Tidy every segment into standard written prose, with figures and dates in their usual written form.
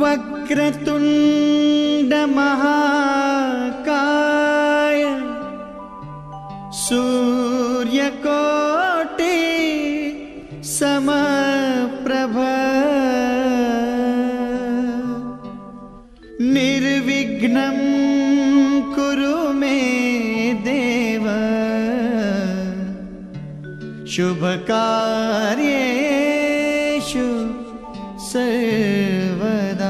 वक्रतुण्ड महाकाय सूर्यकोटि समप्रभ निर्विघ्नं कुरु मे देव शुभकार्येषु सर्वदा।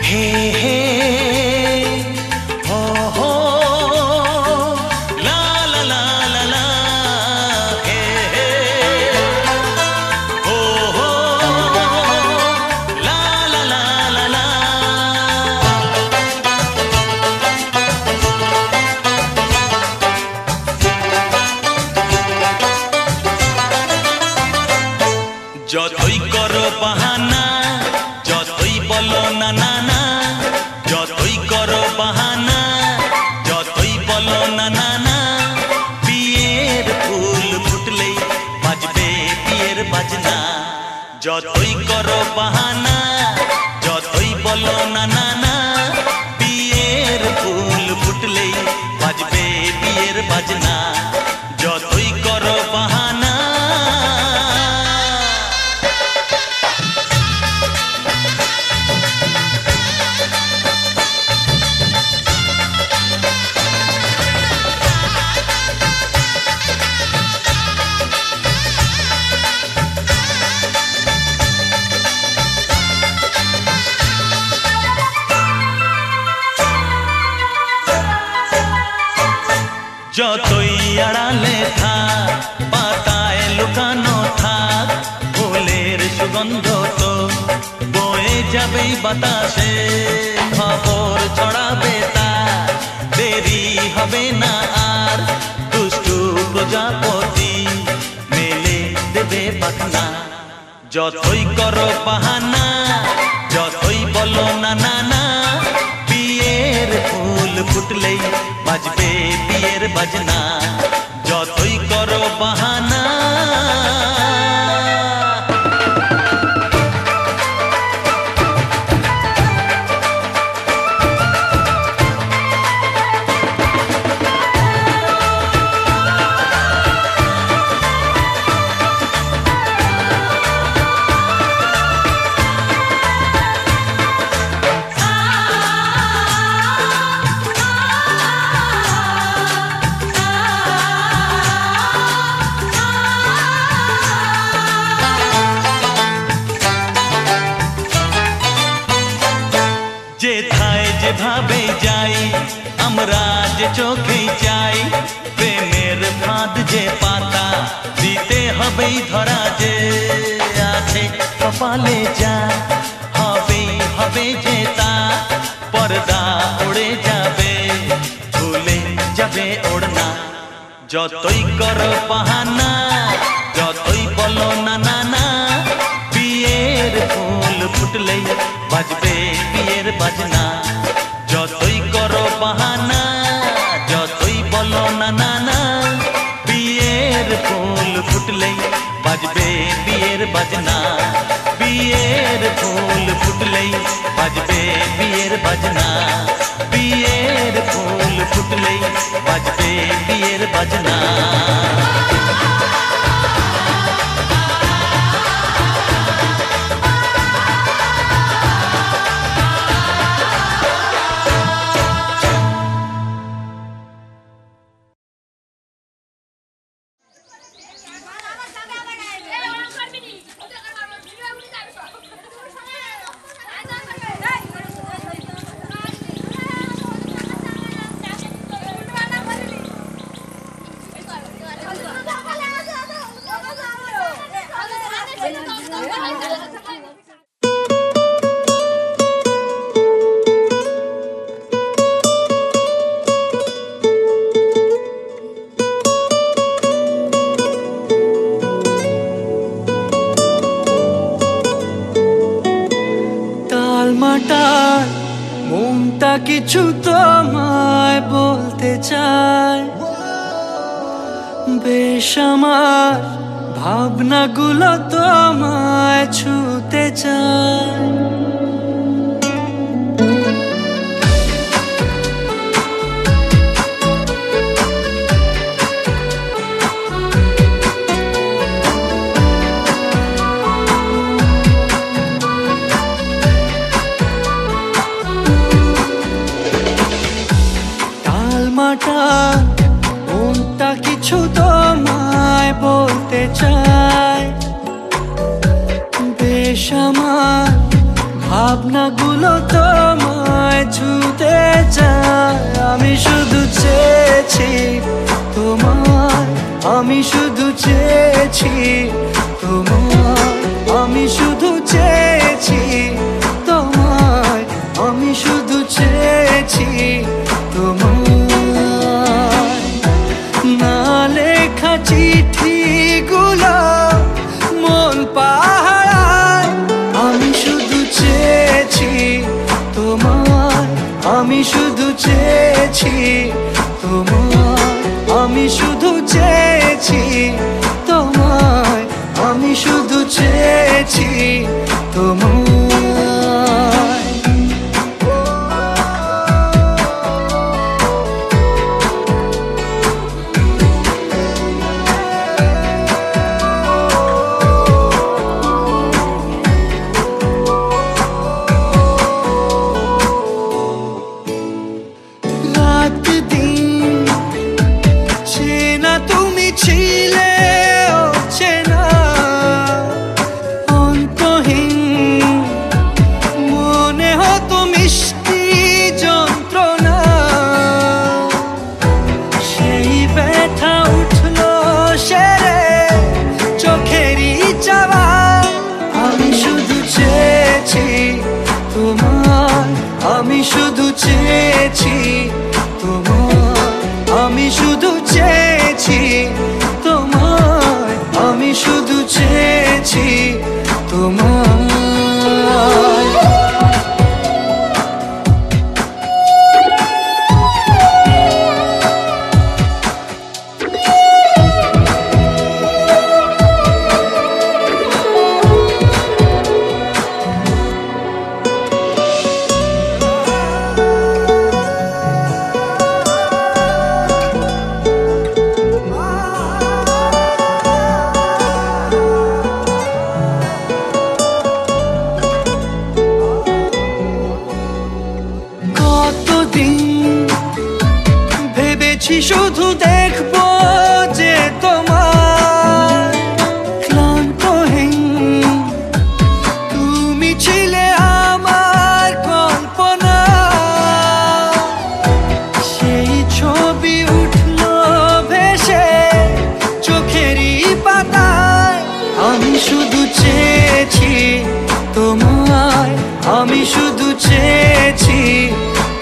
হে হে হো হো লা লা লা লা লা হে হে হো হো লা লা লা লা লা। যতই করো বাহানা, যতই বলো না না না, যতই করো বাহানা, যতই বলো না না না, বিয়ের ফুল ফুটলেই বাজবে বিয়ের বাজনা। যতই করো বাহানা, যতই বলো না না না, বিয়ের ফুল ফুটলেই বাজবে বিয়ের বাজনা। যতই করো বাহানা। যতই আড়ালে থাক, পাতায় লুকানো থাক, ফুলের সুগন্ধ তো বয়ে যাবেই বাতাসে। খবর ছড়াবে তার, দেরি হবে না আর, দুষ্টু প্রজাপতি মেলে দেবে পাখনা। যতই করো বাহানা, যতই বলো না না না, বিয়ের ফুল ফুটলেই বাজবে বিয়ের বাজনা। যতই করো বাহানা। যেথায় যেভাবে যাই আমরা যে চোখেই চাই, প্রেমের ফাঁদ যে পাতা দিতে হবেই ধরা। যে আছে কপালে যা হবেই হবে যে তা, পর্দা উড়ে যাবে ভুলে যাবে ওড়না। যতই করো বাহানা, যতই বলো না না না, বিয়ের ফুল ফুটলেই বাজবে বিয়ের বাজনা। যতই করো বাহানা, যতই বলো না না না, বিয়ের ফুল ফুটলেই বাজবে বিয়ের বাজনা। বিয়ের ফুল ফুটলেই বাজবে বিয়ের বাজনা। বিয়ের ফুল ফুটলেই বাজবে বিয়ের বাজনা। টালমাটাল মনটা কিছু তোমায় বলতে চায়, বেশ আমার ভাবনাগুলো তোমায় ছুতে চায়। টালমাটাল মনটা কিছু তোমায় বলতে চায়, বেশ আমার ভাবনাগুলো তোমায় ছুতে চায়। আমি শুধু চেয়েছি তোমায়, আমি শুধু চেয়েছি তোমায়, আমি শুধু চেয়েছি তোমায়, আমি শুধু চেয়েছি তোমায়। না লেখা চিঠিগুলো মন পাহারায়, আমি শুধু চেয়েছি তোমায়, আমি শুধু চেয়েছি তোমায়, আমি শুধু চেয়েছি তোমায়, আমি শুধু চেয়েছি তোমায়। রাত দিন চেনা তুমি ছিলে চেনা, অন্তহীন মনে হতো মিষ্টি যন্ত্রণা। সেই ব্যথা উঠলো সেরে চোখেরই চাওয়া। আমি শুধু চেয়েছি তোমায়, আমি শুধু চেয়েছি তোমায়, আমি শুধু চেয়েছি তোমায়, আমি শুধু চেয়েছি তোমায়। কতদিন ভেবেছি শুধু দেখবো যে তোমার, ক্লান্তহীন তুমি ছিলে আমার কল্পনা। সেই ছবি উঠলো ভেসে চোখেরই পাতায়। আমি শুধু চেয়েছি তোমায়, আমি শুধু চেয়েছি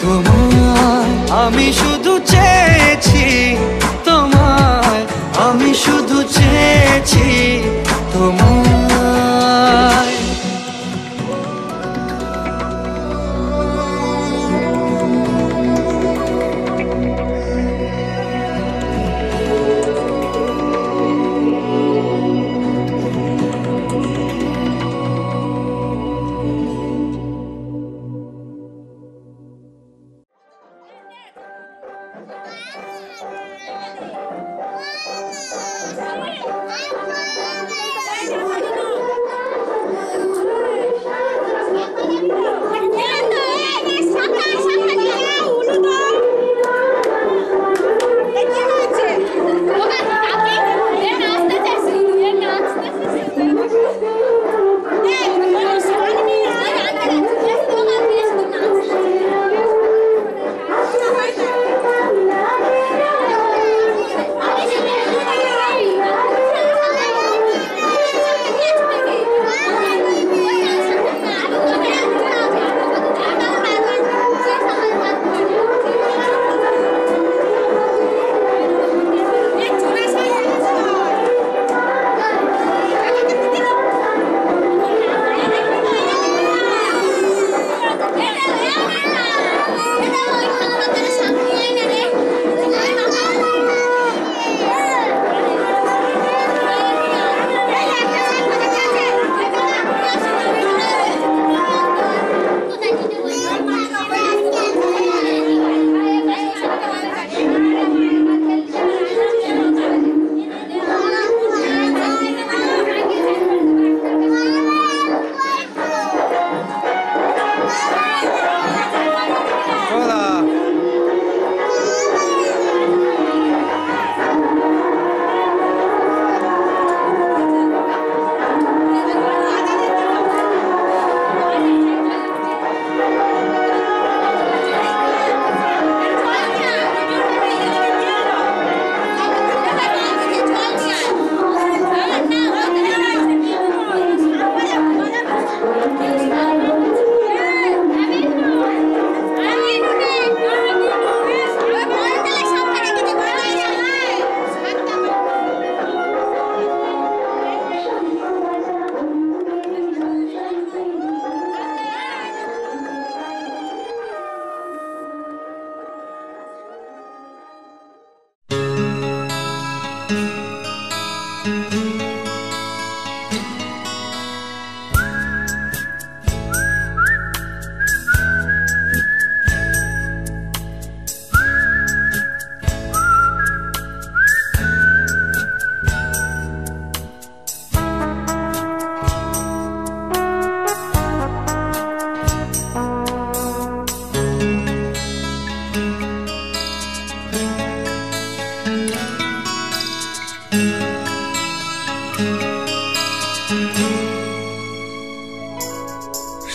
তোমায়, আমি শুধু চেয়েছি তোমায়, আমি শুধু চেয়েছি তোমায়।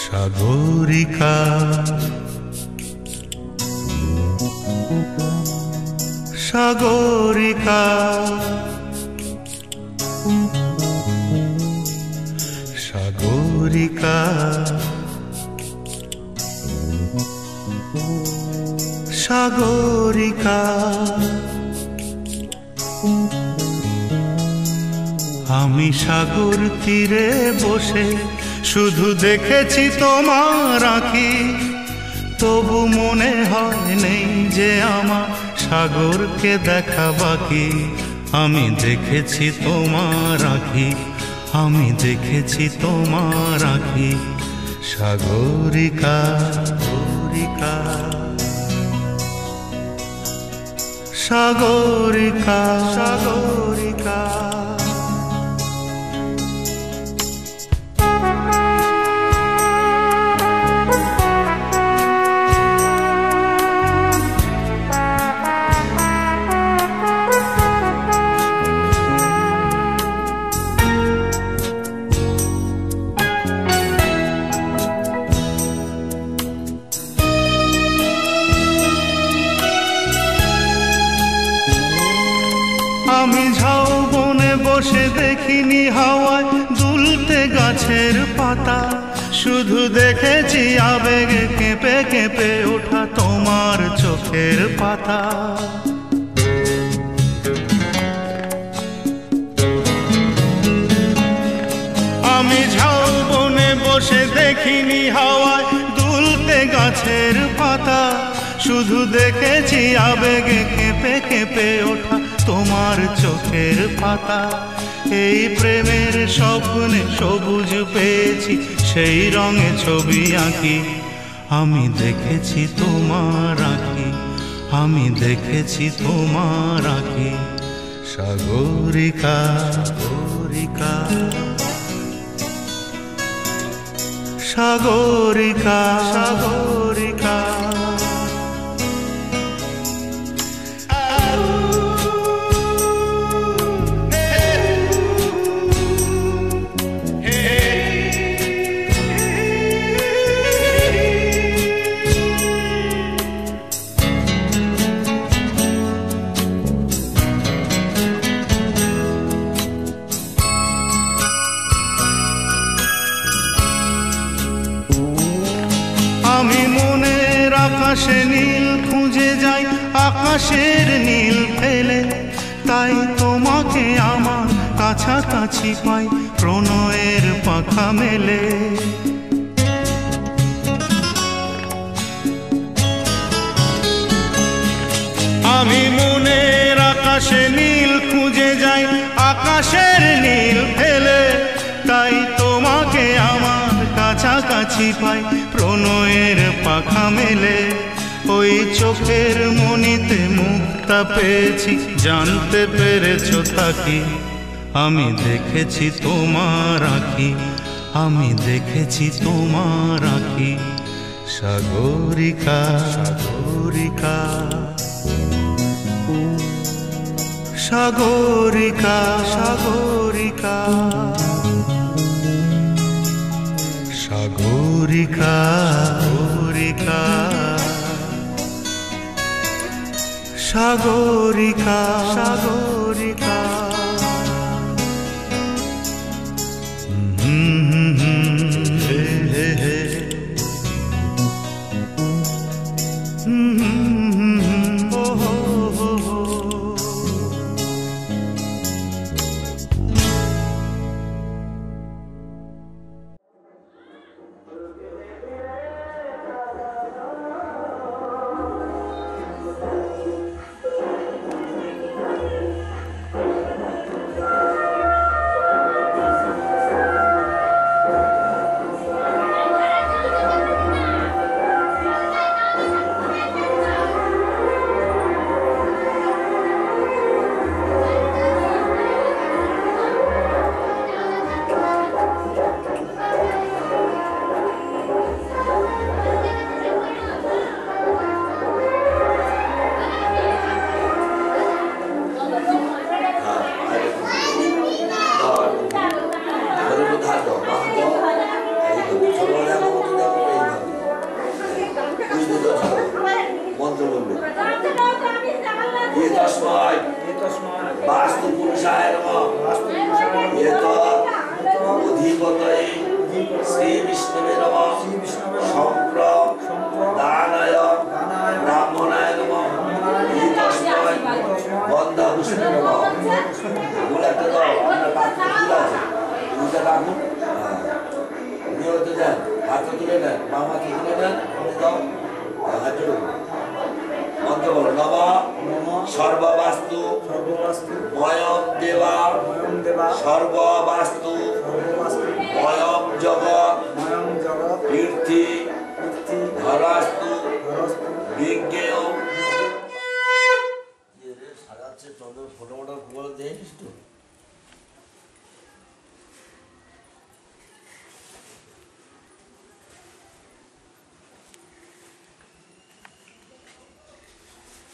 সাগরিকা সাগরিকা সাগরিকা সাগরিকা আমি সাগর তীরে বসে শুধু দেখেছি তোমার আঁখি, তবু মনে হয় নেই যে আমার সাগরকে দেখা বাকি। আমি দেখেছি তোমার আঁখি, আমি দেখেছি তোমার আঁখি, সাগরিকা সাগরিকা সাগরিকা সাগরিকা। আমি ঝাউবনে বসে দেখিনি হাওয়ায় দুলতে গাছের পাতা, শুধু দেখেছি আবেগে কেঁপে কেঁপে ওঠা তোমার চোখের পাতা। আমি ঝাউবনে বসে দেখিনি হাওয়ায় দুলতে গাছের পাতা, শুধু দেখেছি আবেগে কেঁপে কেঁপে ওঠা তোমার চোখের পাতা। এই প্রেমের স্বপ্নে সবুজ পেয়েছি, সেই রঙে ছবি আঁকি। আমি দেখেছি তোমার আঁখি, আমি দেখেছি তোমার আঁখি, সাগরিকা সাগরিকা সাগরিকা সাগরিকা। আমি মনের আকাশে নীল খুঁজে যাই, আকাশের নীল ফেলে, তাই তোমাকে আমার কাছাকাছি পাই প্রণয়ের পাখা মেলে। আমি মনের আকাশে নীল খুঁজে যাই, আকাশের নীল ফেলে, তাই তোমাকে আমার কাছাকাছি পাই প্রণয়ের পাখা মেলে। ওই চোখের মনিতে মুক্তা পেয়েছি, জানতে পেরেছ তাকি। আমি দেখেছি তোমার আঁখি, আমি দেখেছি তোমার আঁখি, সাগরিকা সাগরিকা সাগরিকা সাগরিকা সাগরিকা সাগরিকা সাগরিকা সাগরিকা। হে হে হে ও হো হো হো। হাত তুলে নেন, মামা কি তুলে নেন, দাও হাত মন্ত্র বলো। নমঃ সর্ববাস্তু ময়ম দেবা সর্ববাস্তু ময়ম জগৎ কীর্তি ধরাস্তু বিজ্ঞেয়। সাজাচ্ছে চন্দ্র ফটো মোটো গুলো দেখিস তো।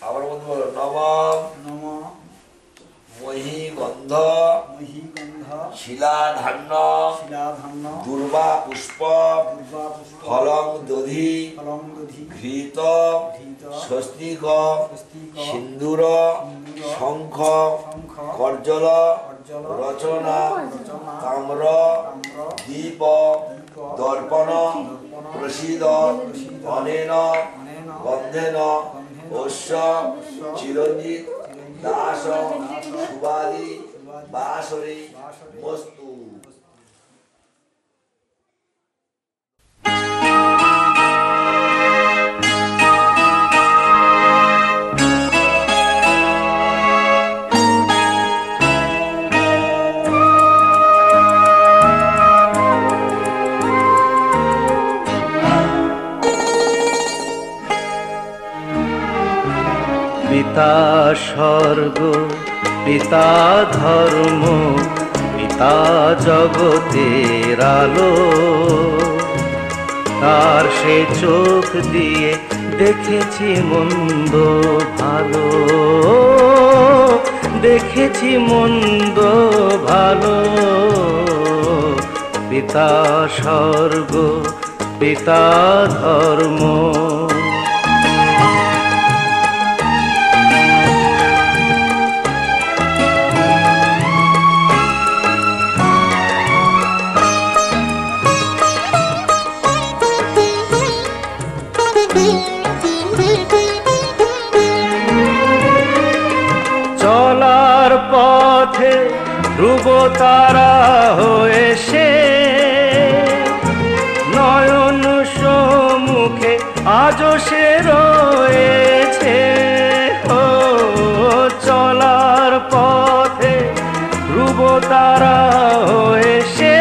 আবার বলতে বলো। নমঃ মহীগন্ধ শিলাধান্য দুর্বা পুষ্প ফলং দধি ঘৃত স্বস্তিক সিন্দুর শঙ্খ কর্জল রচনা তাম্র দীপ দর্পণ প্রসীদ অনেন গন্ধেন অশ্ব চিরঞ্জিত দাস সুবাদি বাসরি বস্তু। পিতা স্বর্গ পিতা ধর্ম পিতা জগতের আলো, তার সে চোখ দিয়ে দেখেছি মন্দ ভালো, দেখেছি মন্দ ভালো। পিতা স্বর্গ পিতা ধর্ম। চলার পথে ধ্রুব তারা হয়ে সে নয়ন সম্মুখে আজও সে রয়েছে। ও চলার পথে ধ্রুব তারা হয়ে সে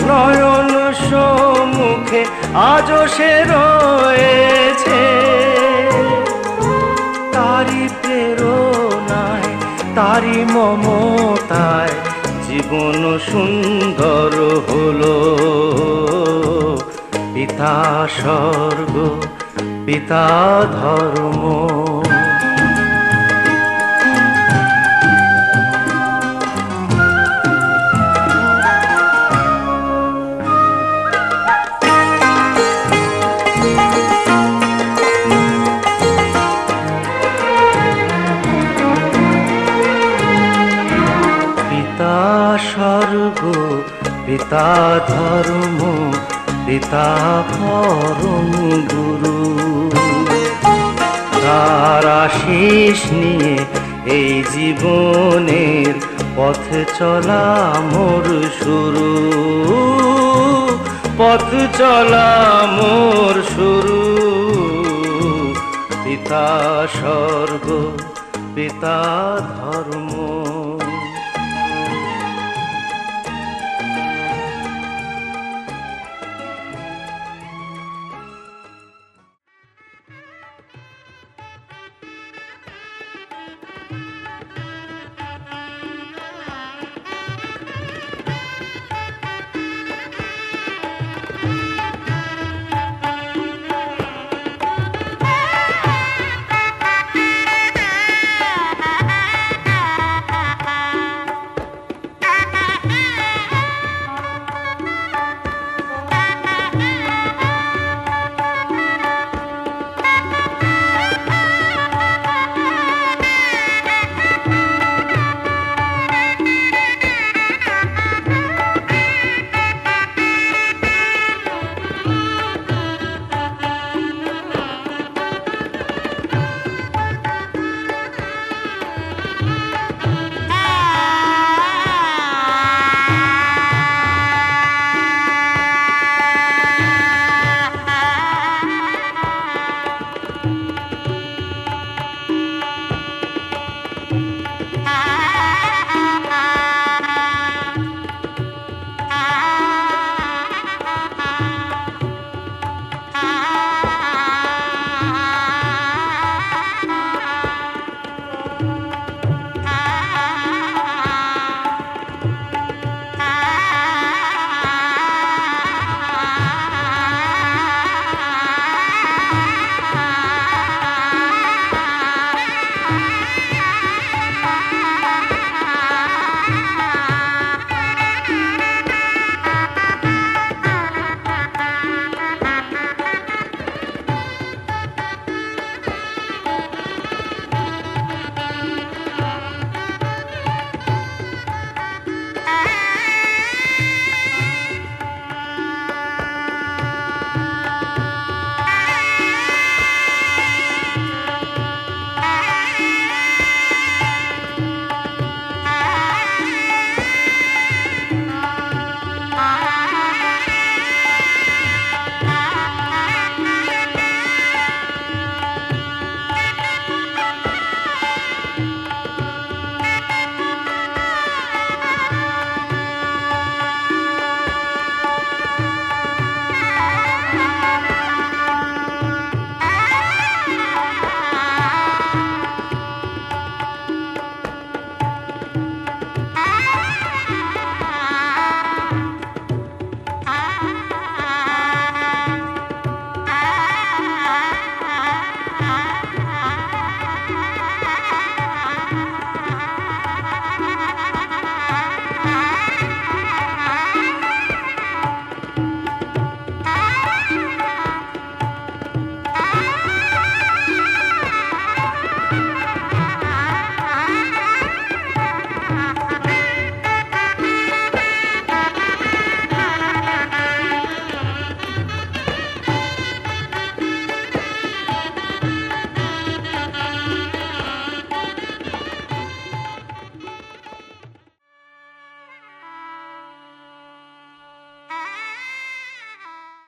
নয়ন সম্মুখে আজও সে রয়েছে। তারি প্রেরণায় তারি মমতায় জীবন সুন্দর হলো। পিতা স্বর্গ পিতা ধর্ম। স্বর্গ পিতা ধর্ম পিতা পরম গুরু, তার আশীষ নিয়ে এই জীবনের পথ চলা মোর শুরু, পথ চলা মোর শুরু। পিতা স্বর্গ পিতা ধর্ম।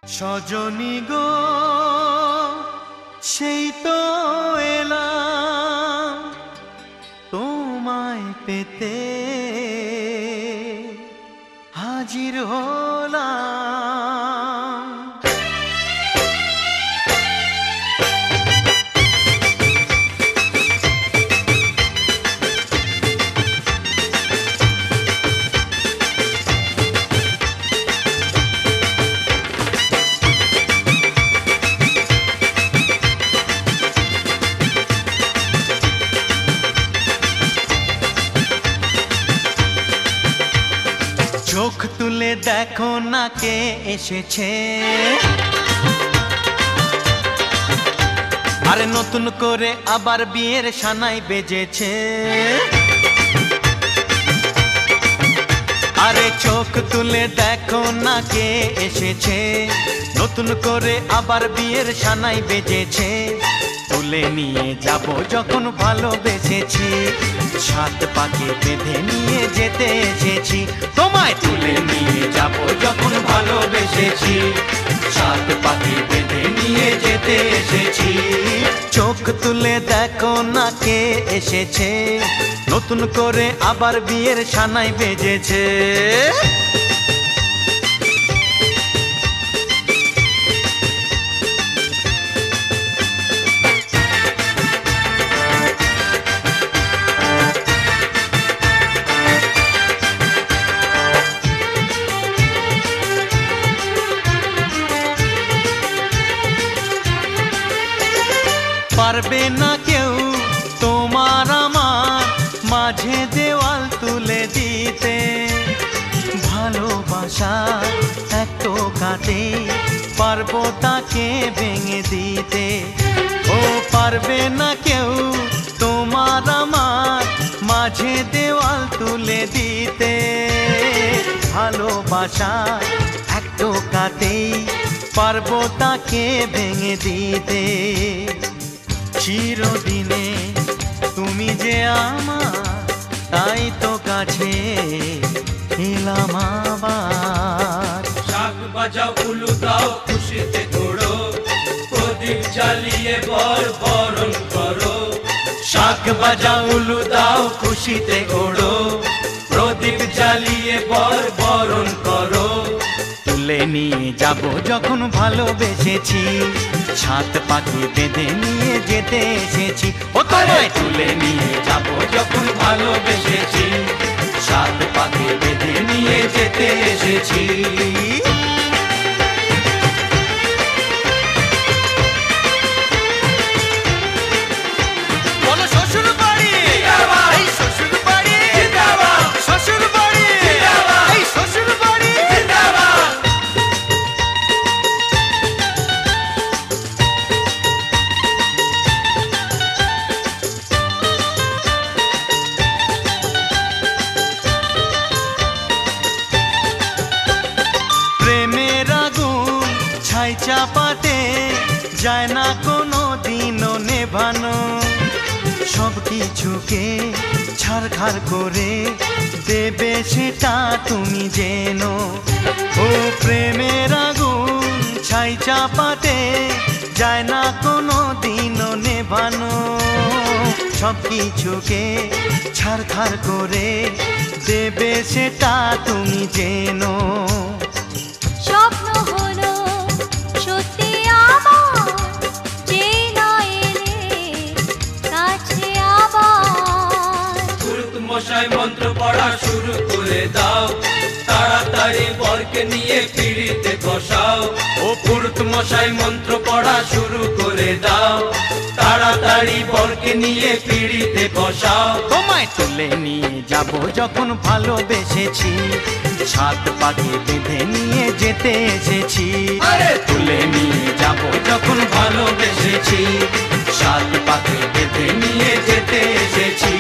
সজনী গো সেই তো এলাম তোমায় পেতে হাজির হলাম। চোখ তুলে দেখো না কে এসেছে, আরে নতুন করে আবার বিয়ের সানাই বেজেছে। আরে চোখ তুলে দেখো না কে এসেছে, নতুন করে আবার বিয়ের সানাই বেজেছে। তুলে নিয়ে যাব যখন ভালোবেসেছি, সাত পাকে বেঁধে নিয়ে যেতে এসেছি। তোমায় তুলে নিয়ে যাব যখন ভালোবেসেছি, সাত পাকে বেঁধে নিয়ে যেতে এসেছি। চোখ তুলে দেখো না কে এসেছে, নতুন করে আবার বিয়ের সানাই বেজেছে। পারবে না কেউ তোমার আমার মাঝে দেওয়াল তুলে দিতে, ভালোবাসা এত কাটে পারবো তাকে ভেঙে দিতে। ও পারবে না কেউ তোমার আমার মাঝে দেওয়াল তুলে দিতে, ভালোবাসা এত কাটে পারবো তাকে ভেঙে দিতে। চিরদিনে তুমি যে আমার, তাই তো কাছে এলাম আবার। শাক বাজাও উলু দাও খুশিতে ঘোড়ো, প্রদীপ জ্বালিয়ে বর বরণ করো। শাক বাজাও উলু দাও খুশিতে ওড়ো, প্রদীপ জ্বালিয়ে বর বরণ করো। তুলে নিয়ে যাব যখন ভালোবেসেছি, সাত পাখি বেঁধে নিয়ে যেতে এসেছি। ও তোমায় তুলে নিয়ে যাব যখন ভালোবেসেছি, সাত পাকে বেঁধে নিয়ে যেতে এসেছি। বলো শ্বশুর বাড়ি, এই শ্বশুর বাড়ি, শ্বশুর বাড়ি, এই শ্বশুর বাড়ি। প্রেমের আগুন ছাই চাপাতে যায় না কোনো দিনও নেভানো, সব কিছুকে ছাড়খাড় করে দেবে সেটা তুমি জেনো। ও প্রেমের আগুন ছাই চাপাতে যায় না কোনো দিনও নেভানো, সব কিছুকে ছাড়খাড় করে দেবে সেটা তুমি জেনো। স্বপ্ন হলো সত্যি আমার, যে না এলে কাছে আবার। পুরুত মশাই মন্ত্র পড়া শুরু করে দাও, তাড়াতাড়ি বরকে নিয়ে পিড়িতে বসাও। ও পুরুত মশাই মন্ত্র পড়া শুরু করে দাও, তাড়াতাড়ি বরকে নিয়ে পিড়িতে বসাও। তোমায় তুলে নিয়ে যাব যখন ভালোবেসেছি, সাত পাকে বেঁধে নিয়ে যেতে এসেছি। আরে তুলে নিয়ে যাব যখন ভালোবেসেছি, সাত পাকে বেঁধে নিয়ে যেতে এসেছি।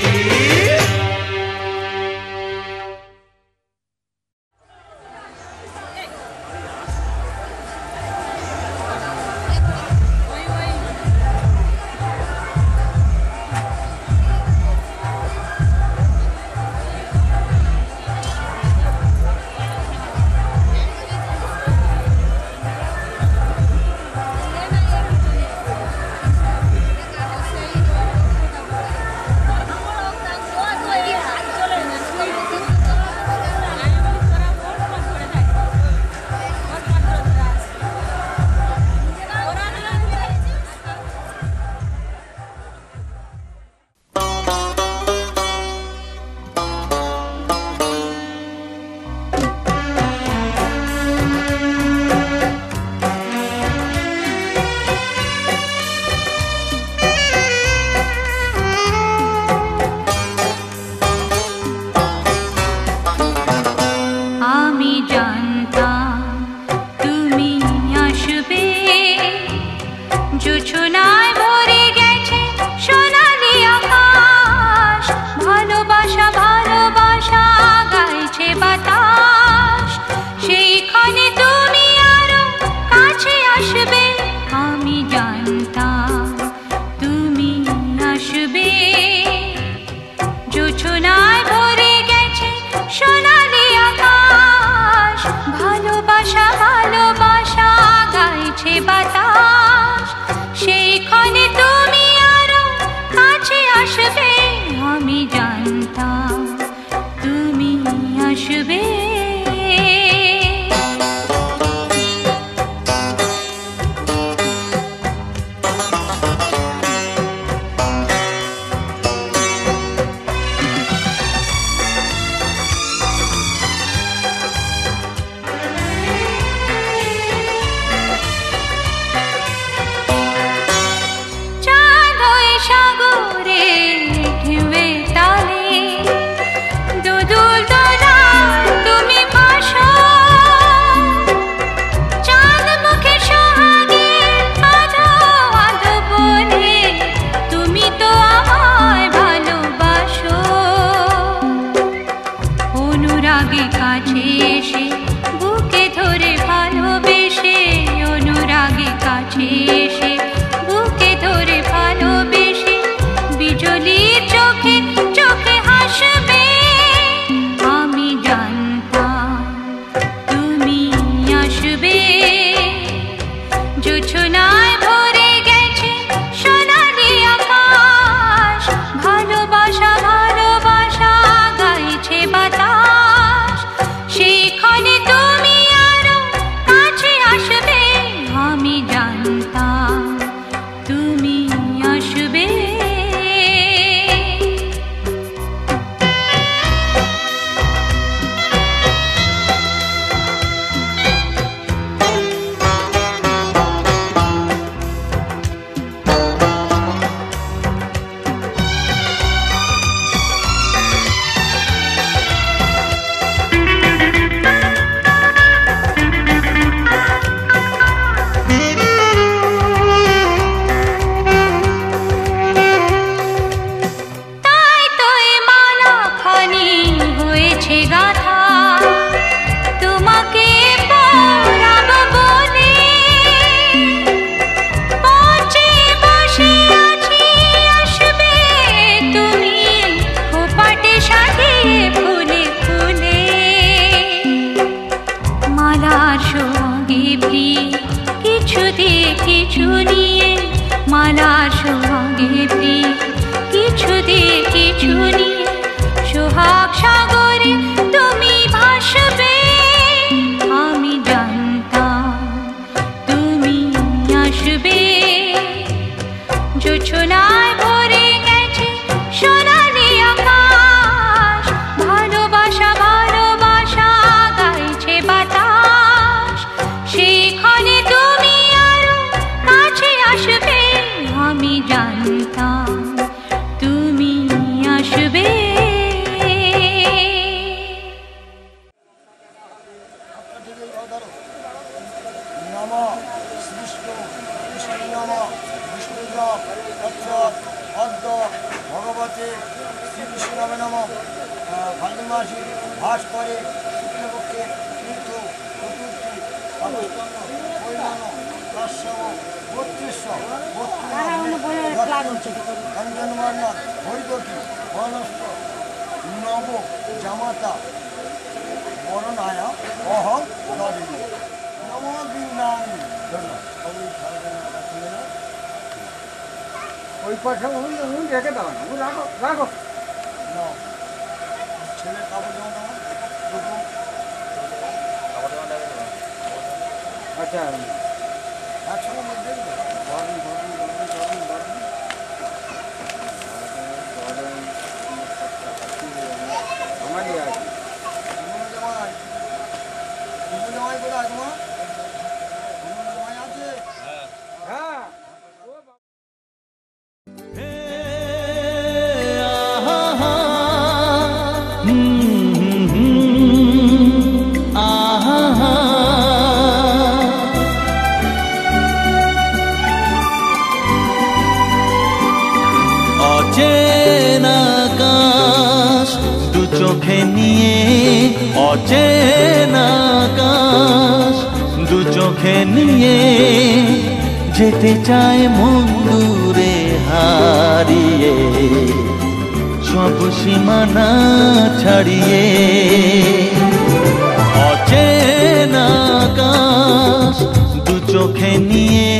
জোছনায় ভরে গেছে সোনালি আকাশ, ভালোবাসা ভালোবাসা গাইছে বাতাস। সেখানে তুমি আরো কাছে আসবে, আমি জানতাম তুমি আসবে। তাই তো এ মালাখানি হয়েছে গাথা, তোমাকে পরাবো বলে। পৌঁছে বসে আছি, আসবে তুমি খোপাটে সাজিয়ে ফুলে ফুলে। মালার সঙ্গে প্রিয় কিছু দিয়ে কিছু নিয়ে, মালার সঙ্গে প্রিয় কিছু দিয়ে কিছু নিয়ে, সোহাগ সাগরে তুমি ভাসবে। আমি জানতাম তুমি আসবে। জোছনায় ভরে গেছে সোনালি আকাশ, ভালোবাসা ভালোবাসা গাইছে বাতাস। সেখানে তুমি আরো কাছে আসবে, আমি জানতাম তুমি আসবে। নম বিষ্ণু বিষ্ণু নম বিষ্ণু নম তৎসৎ অদ্য ভগবতে শ্রী বিষ্ণু নামে নম। ফাল্গুন মাসে ভাস করে শুক্লপক্ষে তীর্থ চতুর্থী অবস্থান কৈলান কাশ্যপ বত্রিশ অঞ্জনবর্ণ হরিদী বনস্থ নব জামাতা বরণায়া অহং দলি নম বিনানি। ওই পাশে রেখে দাও না, রাখো রাখো। ছেলের কাপড় জামা দেওয়া আচ্ছা একসঙ্গে মধ্যে আমারই আছে জামাই কোথায় তোমার? জামাই আছে? হ্যাঁ। অচেনা আকাশ দু চোখে নিয়ে, অচেনা আকাশ দু চোখে নিয়ে, যেতে চায় মন দূরে হারিয়ে, সব সীমানা ছাড়িয়ে। অচেনা আকাশ দু চোখে নিয়ে,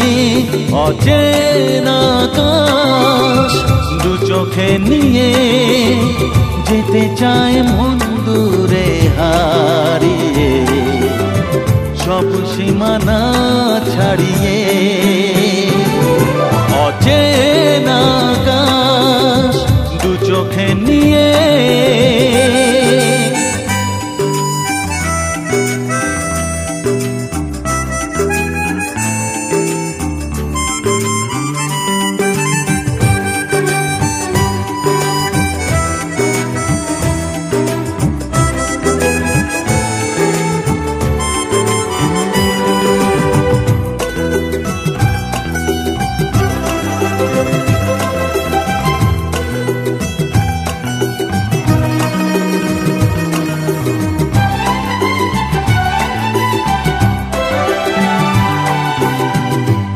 অচেনা আকাশ দু চোখে নিয়ে, যেতে চায় মন দূরে হারিয়ে, সব সীমানা ছাড়িয়ে। অচেনা আকাশ দু চোখে নিয়ে।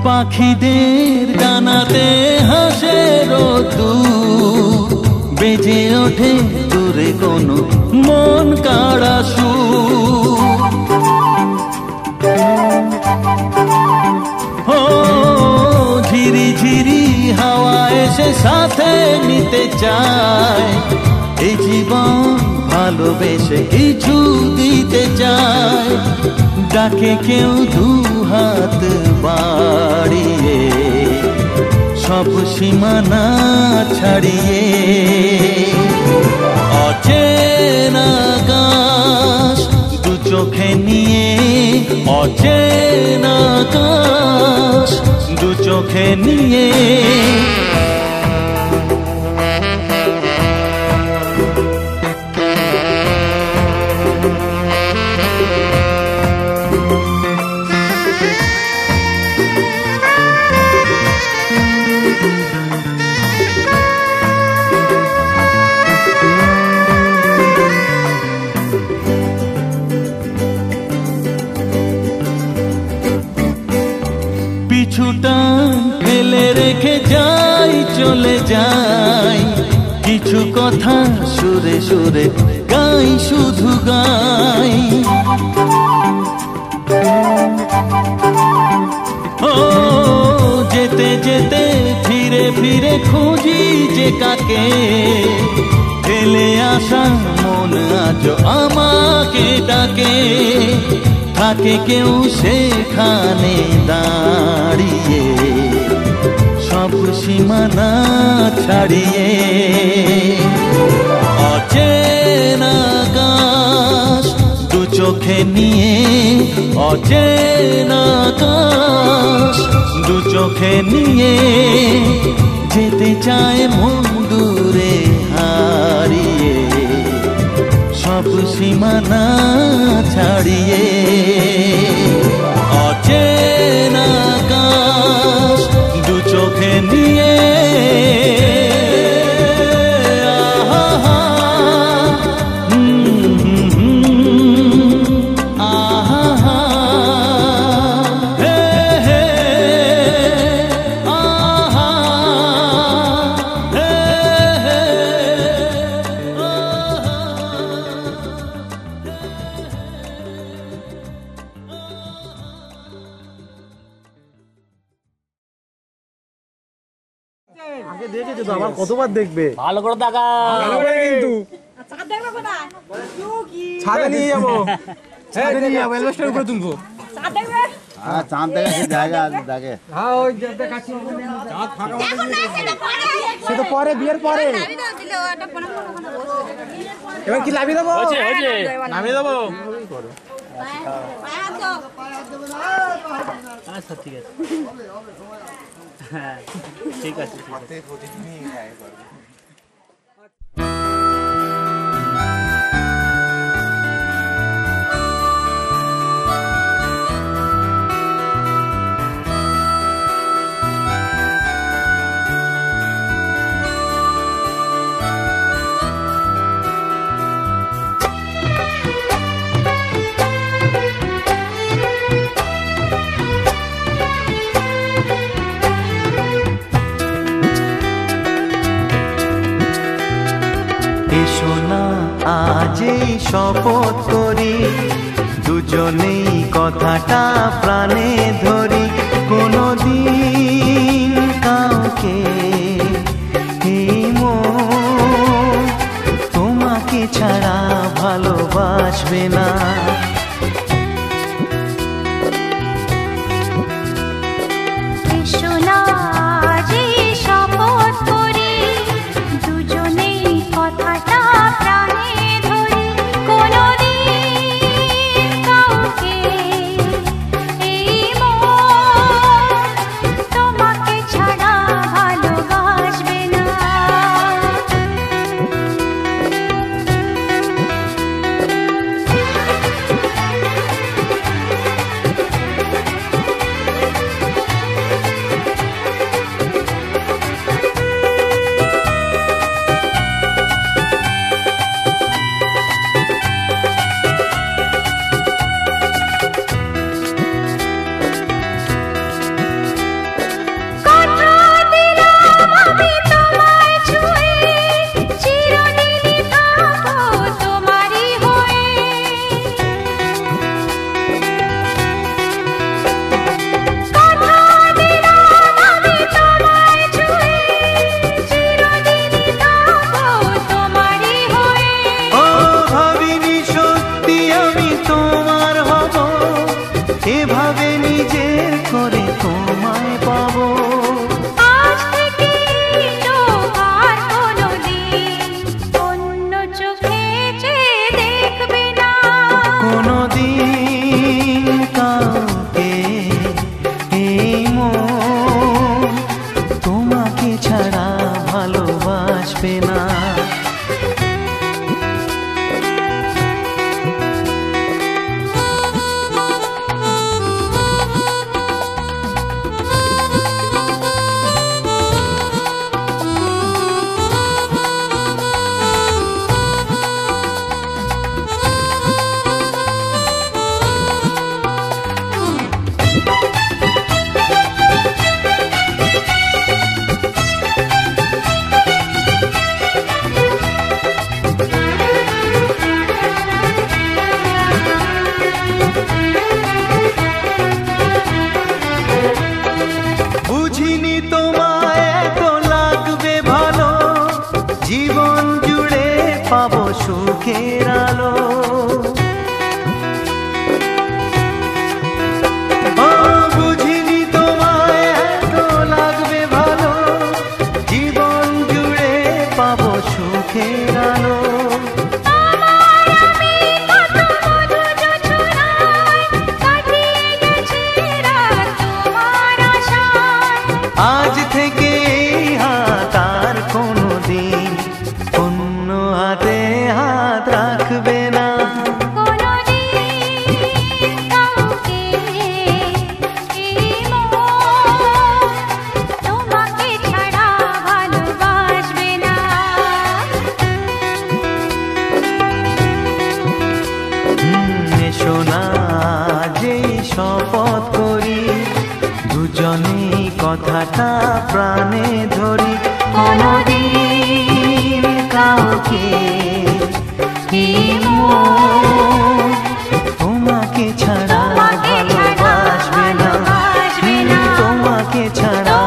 পাখিদের ডানাতে হাসে রোদ্দুর, বেজে ওঠে দূরে কোনো মন কাড়া সুর। সে সাথে নিতে চায়, এই জীবন ভালোবেসে কিছু দিতে চায়। ডাকে কেউ দু হাত বাড়িয়ে, সব সীমানা ছাড়িয়ে। অচেনা আকাশ দু চোখে নিয়ে, অচেনা আকাশ দু চোখে নিয়ে। পিছুটা ফেলে রেখে যাই, চলে যাই, কিছু কথা সুরে সুরে গাই, শুধু গাই। ও যেতে যেতে ফিরে ফিরে খুঁজি যে কাকে, ফেলে আসা মন আজ আমাকে ডাকে। থাকে কেউ সেখানে দাঁড়িয়ে, সব সীমানা ছাড়িয়ে। অচেনা আকাশ দু চোখে নিয়ে, অচেনা আকাশ দু চোখে নিয়ে। যেতে চায় মন দূরে হারিয়ে, সব সীমানা ছাড়িয়ে। অচেনা আকাশ দু চোখে নিয়ে। আগে দেখেছো তো, আবার কতবার দেখবে? ভালো করে দেখা, ভালো করে কিন্তু ছাদে নিয়ে যাবো, ছাদে নিয়ে যাবো, এলবেস্টার উপরে তুলবো। হ্যাঁ, চাঁদ দেখে জায়গা দেখে। হ্যাঁ, ওই দেখাচ্ছি চাঁদ ফাঁকা সে তো পরে, বিয়ের পরে। এবার কি নামিয়ে দেবো? নামিয়ে দেবো। আচ্ছা ঠিক আছে, হ্যাঁ ঠিক আছে। আজই শপথ করি, দুজনেই কথাটা প্রাণে ধরি। কোনদিন কাউকে এই মন তোমাকে ছাড়া ভালোবাসবে না। যেভাবে নিজের করে তোমায় পাবো। আজ থেকে আর কোনোদিন অন্য চোখে চেয়ে দেখবে না, কোনোদিন কাউকে এই মন তোমাকে ছাড়া ভালোবাসবে না। বুঝিনি তোমায় এত লাগবে ভালো, জীবন জুড়ে পাবো সুখের আলো। ও বুঝিনি তোমায় এত লাগবে ভালো, জীবন জুড়ে পাবো সুখের আলো। আজ থেকে হাত আর কোনোদিন অন্য হাতে হাত রাখবে না, কোনোদিন কাউকে এই মন তোমাকে ছাড়া ভালোবাসবে না। এসো না যেই শপথ করি, দুজনেই কথাটা প্রাণে ধরি। কোনোদিন কাউকে এই মন তোমাকে ছাড়া ভালোবাসবে না, তোমাকে ছাড়া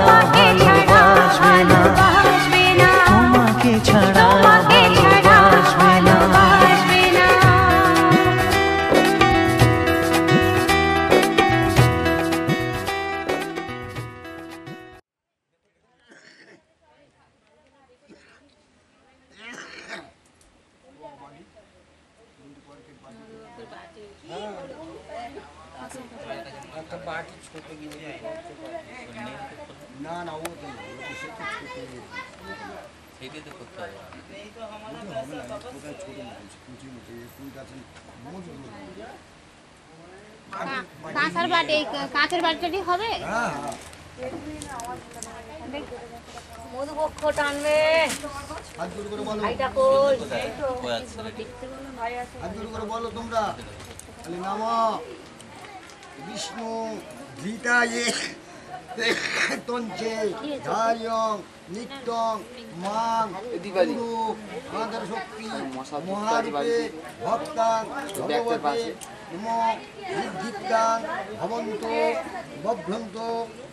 ভালোবাসবে না, তোমাকে ছাড়া ভালোবাসবে না। না না ও তো সেটাই তো করতে হবে। হবে না, কোথায় ছোট মতো কুচি মতো ফুল গাছে মজুর কাঁচের বাটি, কাঁচের বাটিটাই হবে। হ্যাঁ মধুবক্ষ টানবে, হাত জোর করে বলো, ভাইটা কই? হাত জোর করে বলো তোমরা। খালি নাম বিষ্ণু গীতায়ে তঞ্চে ধার্যং নিত্যং মাং গুরু আধার শক্তি মহারূপে ভক্তাং ভগবতে নমো বিদ্ধিপ্তাং ভবন্তু বভ্রন্তু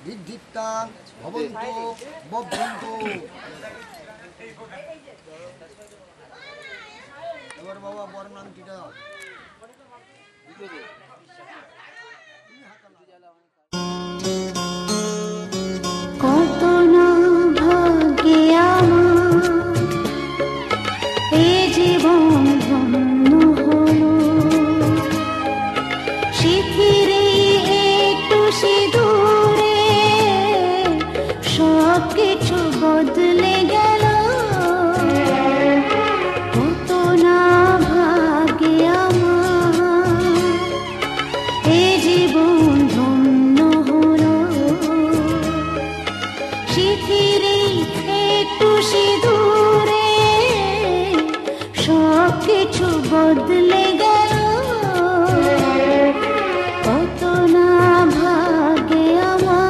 বিদ্ধিপ্তাং ভবন্তু বভ্রন্তু। এবার বাবা বড় নামটিটা কত না ভাগ্যে আমার এই জীবন ধন্য হলো, শিথিরে একটু সিঁদুরে সব কিছু বদলে গেল। কত না ভাগ্যে আমার এই জীবন ধন্য হলো, শিথিরে একটু সিঁদুরে সব কিছু বদলে গেল। কত না ভাগ্যে আমার।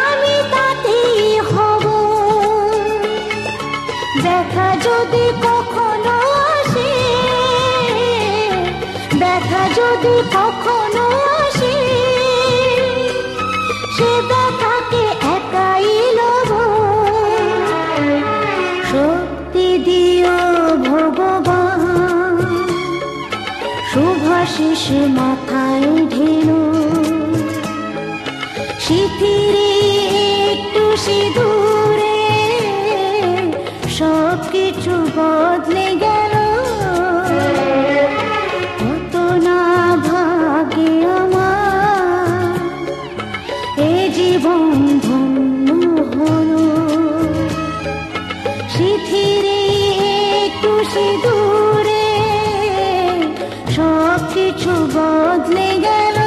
আমি তাতেই হব। ব্যথা যদি কখনো আসে, ব্যথা যদি কখনো আসে, সে ব্যথাকে একাই লব। শক্তি দিও ভগবান, শুভাশিস মাথায় ঢেলো। শিথিরে একটু সিঁদুরে সব কিছু বদলে গেল। কত না ভাগে আমার এ জীবন ধন্য হলো। শিথিরে একটু সিঁদুরে সব কিছু বদলে গেল।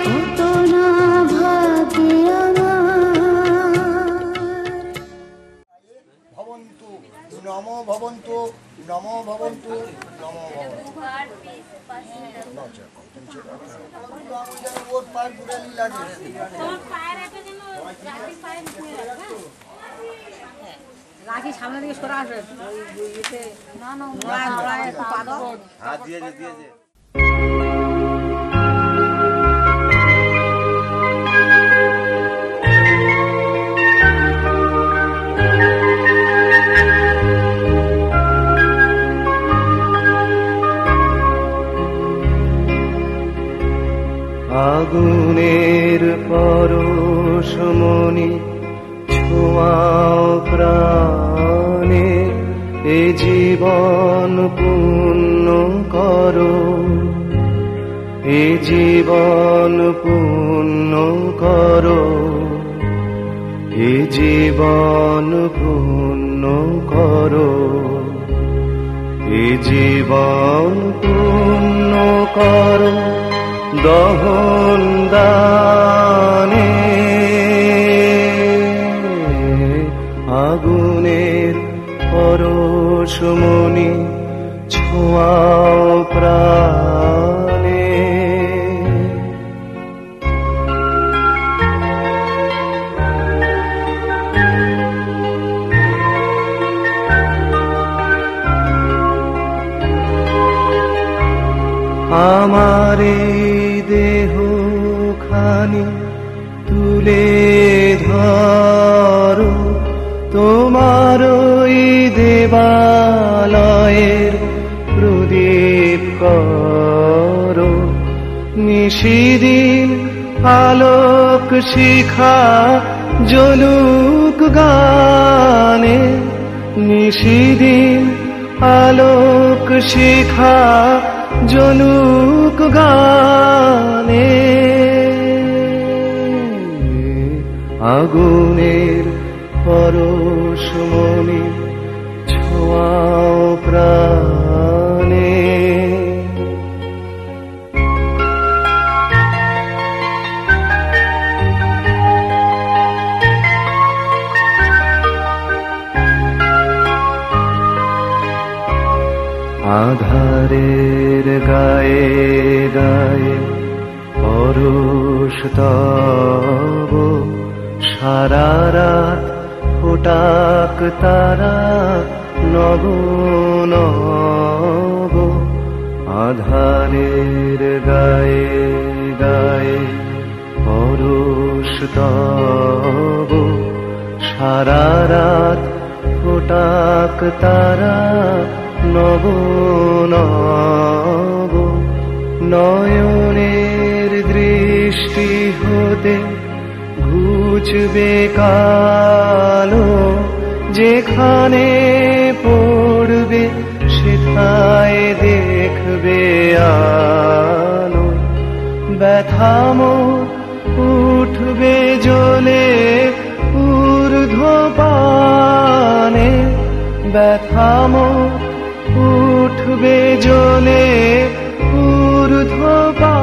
কত না ভাগে আমার। ভবন্তু নমো ভবন্তু নমো ভবন্তু নমো ভবন্তু। ওর পায়ের গুড়ালি লাগে। রাখি সামনে দিকে সরে আসবে। না না একটু পা দাও। হাত দিয়েছে দিয়েছে। আগুনের পরশমণি ছোঁয়াও প্রাণে, এ জীবন পূর্ণ করো, এ জীবন পূর্ণ করো, এ জীবন পূর্ণ করো, এ জীবন পূর্ণ করো দহন দানে। আগুনের পরশমণি ছোঁয়াও প্রাণে। আমার দেহ খানি তুলে ধরো, তোমার ওই দেবালয়ের প্রদীপ করো। নিশিদিন আলোক শিখা জ্বলুক গানে, নিশিদিন আলোক শিখা জ্বলুক গানে। আগুনের পরশমণি ছোঁয়াও প্রাণে। আধারের গায়ে গায়ে পরশ তব, সারা রাত ফোটাক তারা নব নব। আধারের গায়ে গায়ে পরশ তব, সারা রাত ফোটাক তারা নব নব। নয়নের দৃষ্টি হতে ঘুচবে কালো, যেখানে পড়বে সেথায় দেখবে আলো। ব্যথাম উঠবে জ্বলে ঊর্ধ্বপানে, ব্যথাম উঠবে জ্বলে ঊর্ধ্বপানে।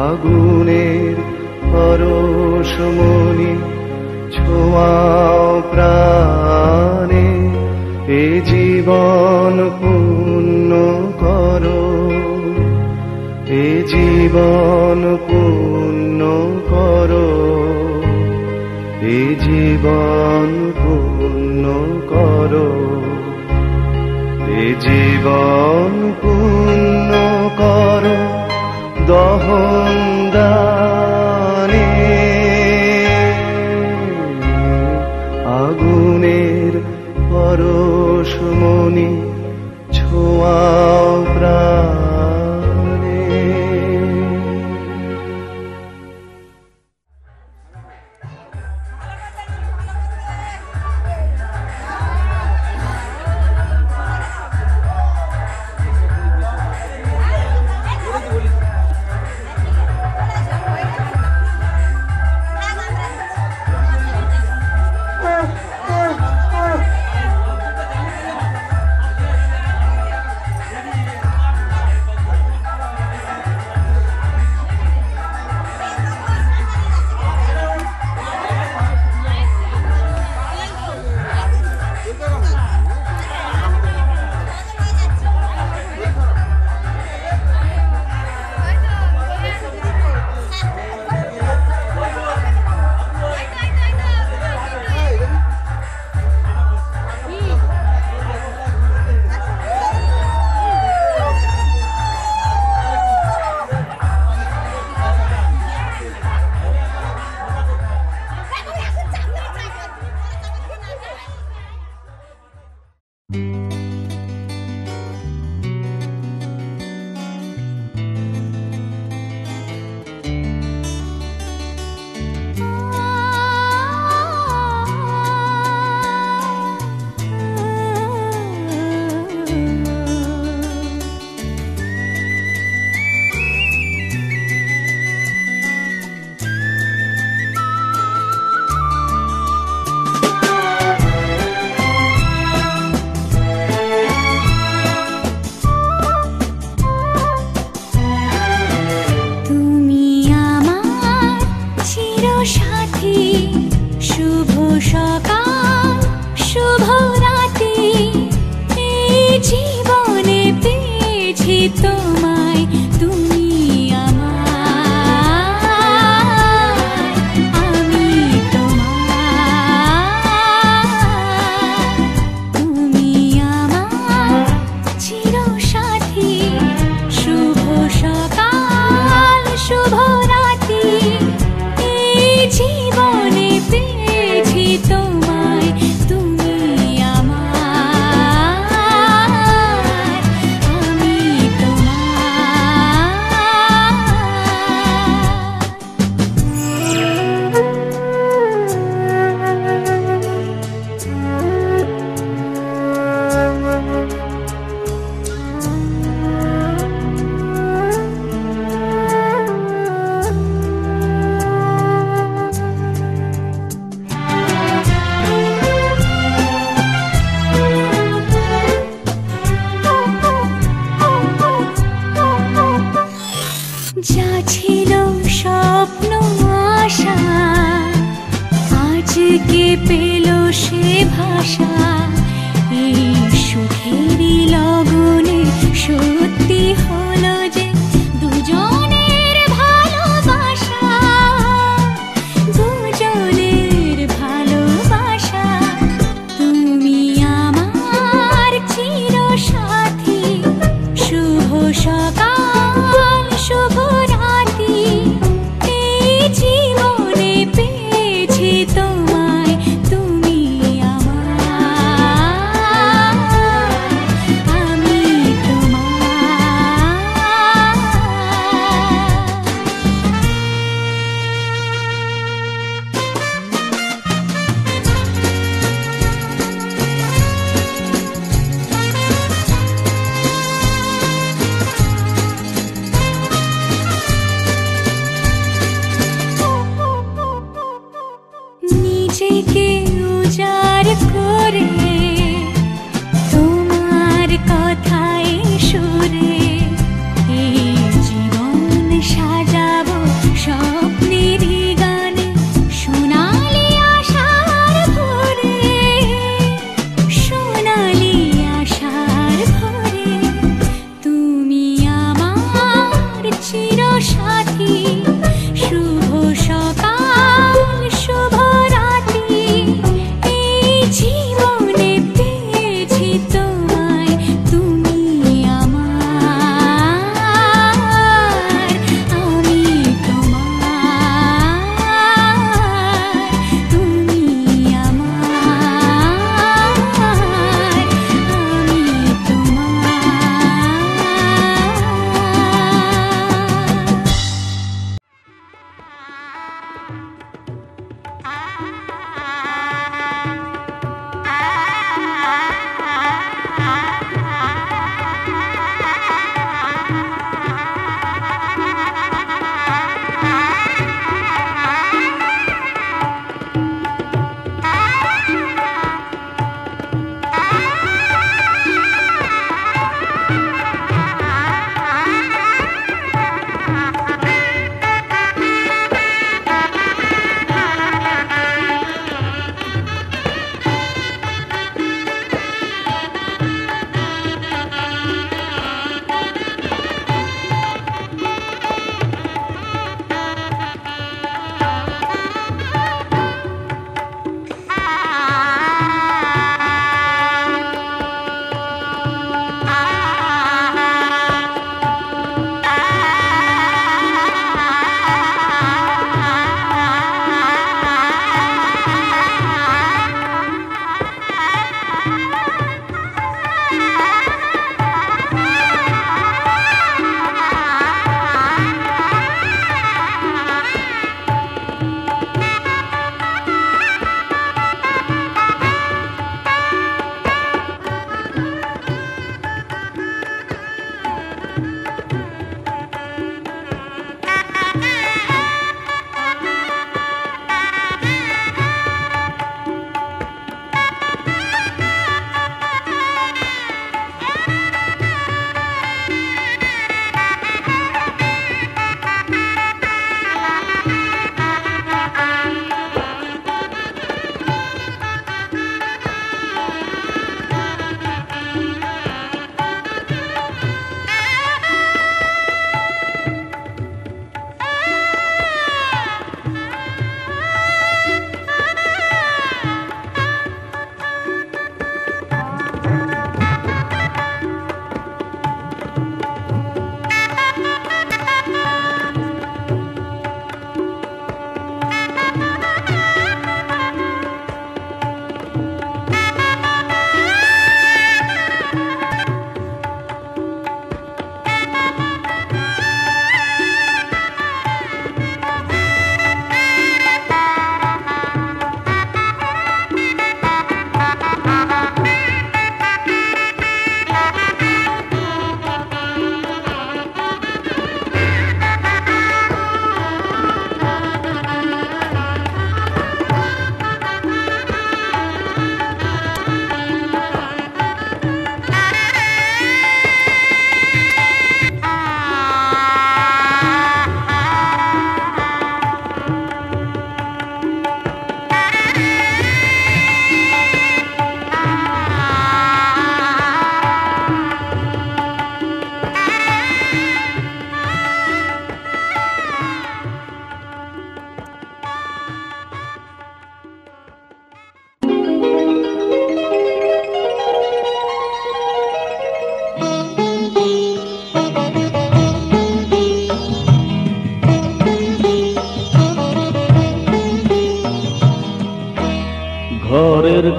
আগুনের পরশমণি ছোঁয়াও প্রাণে, এ জীবন পূর্ণ করো, এ জীবন পূর্ণ করো, এ জীবন পূর্ণ করো, এ জীবন পূর্ণ করো দহন দানে। আগুনের পরশমণি ছোঁয়াও প্রাণে। তোমায় তুমি আমার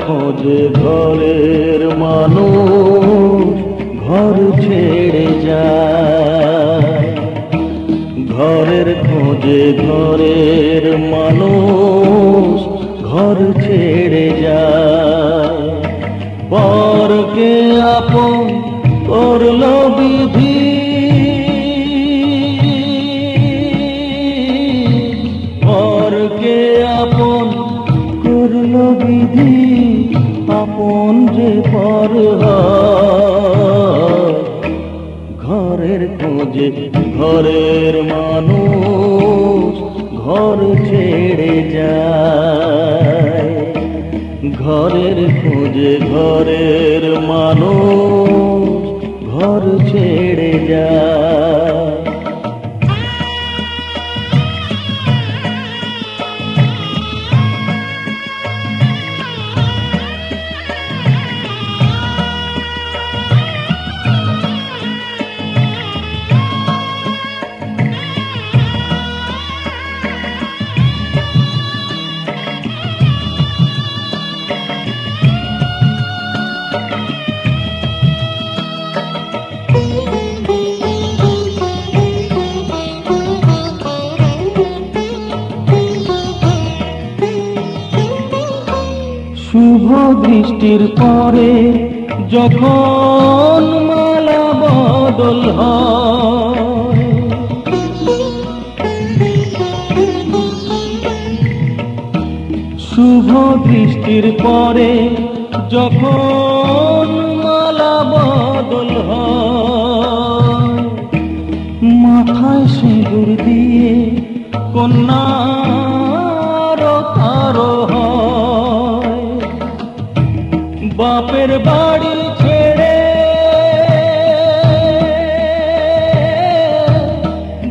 খোঁজে ঘরের মানুষ ঘর ছেড়ে যায়, ঘরের খোঁজে ঘরের মানুষ ঘর ছেড়ে যায়। পরকে আপন করল বিধি, পরকে আপন করল বিধি, আপন যে পর হয়। ঘরের খোঁজে ঘরের মানুষ ঘর ছেড়ে যায়, ঘরের খোঁজে ঘরের মানুষ ঘর ছেড়ে যায়। শুভ দৃষ্টির পরে যখন মালা বদল হয়, শুভ দৃষ্টির পরে যখন মালা বদল হয়, মাথায় সিঁদুর দিয়ে কন্যার তারো হয়। বাপের বাড়ি ছেড়ে,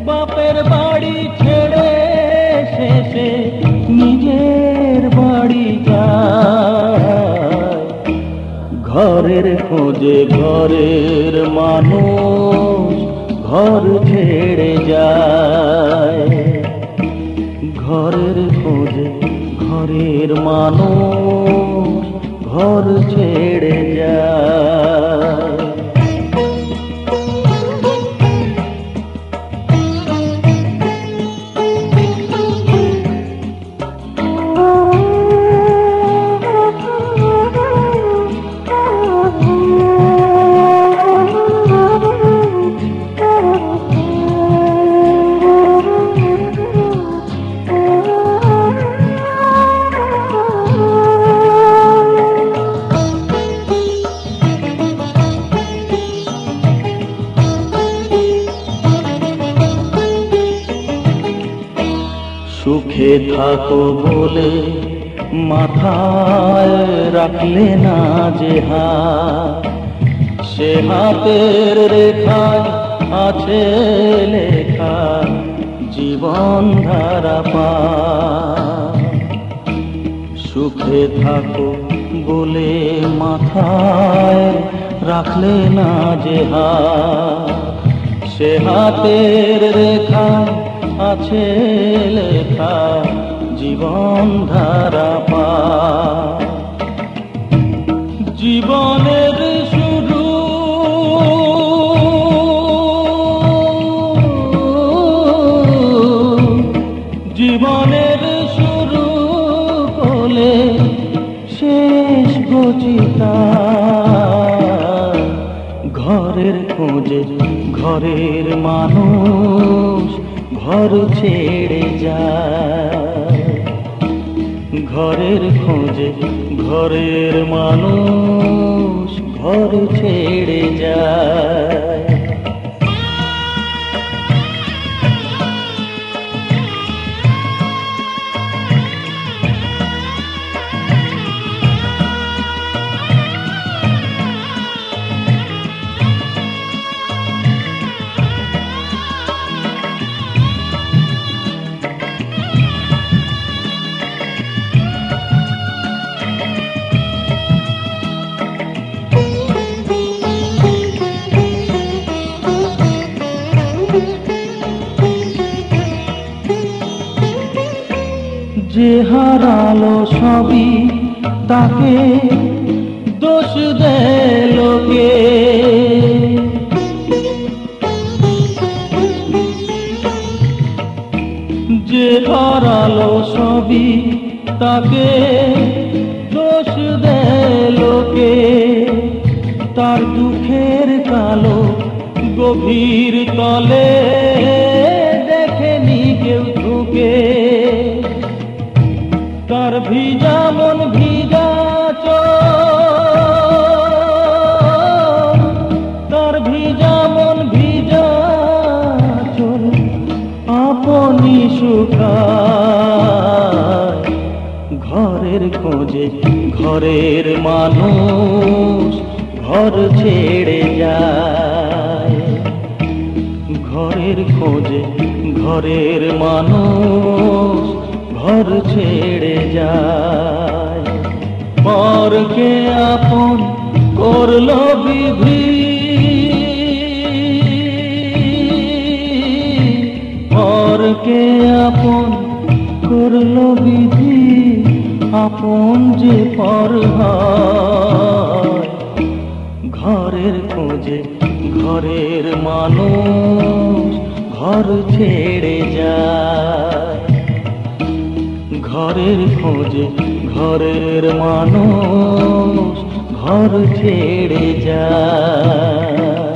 বাপের বাড়ি ছেড়ে শেষে নিজের বাড়ি যায়। ঘরের খোঁজে ঘরের মানুষ ঘর ছেড়ে যায়, ঘরের খোঁজে ঘরের মানুষ ঘর ছেড়ে যায়। সুখে থাকো বলে মাথায় রাখলে না যে হাত, সে হাতের রেখায় আছে লেখা জীবন ধারা পার। সুখে থাকো বলে মাথায় রাখলে না যে হাত, সে হাতের রেখায় আছে লেখা জীবন ধারা পার। জীবনের শুরু জীবনের শুরু বলে শেষ গচিতা। ঘরের খোঁজে ঘরের মানুষ ঘর ছেড়ে যায়, ঘরের খোঁজে ঘরের মানুষ ঘর ছেড়ে যায়। যে হারালো সবই তাকে দোষ দেয় লোকে। যে হারালো সবই তাকে দোষ দেয় লোকে। তার দুঃখের কালো গভীর তলে দেখেনি কেউ ঢুকে। তার ভিজা মন ভিজা চোখ, তার ভিজা মন ভিজা চোখ আপনি শুকায়। ঘরের খোঁজে ঘরের মানুষ ঘর ছেড়ে যায়। ঘরের খোঁজে ঘরের মানুষ ঘর ছেড়ে যায়। পরকে আপন করলো বিধি, পরকে আপন করলো বিধি, আপন যে পর হয়। ঘরের খোঁজে ঘরের মানুষ ঘর ছেড়ে যায়। ঘরের খোঁজে ঘরের মানুষ ঘর ছেড়ে যায়।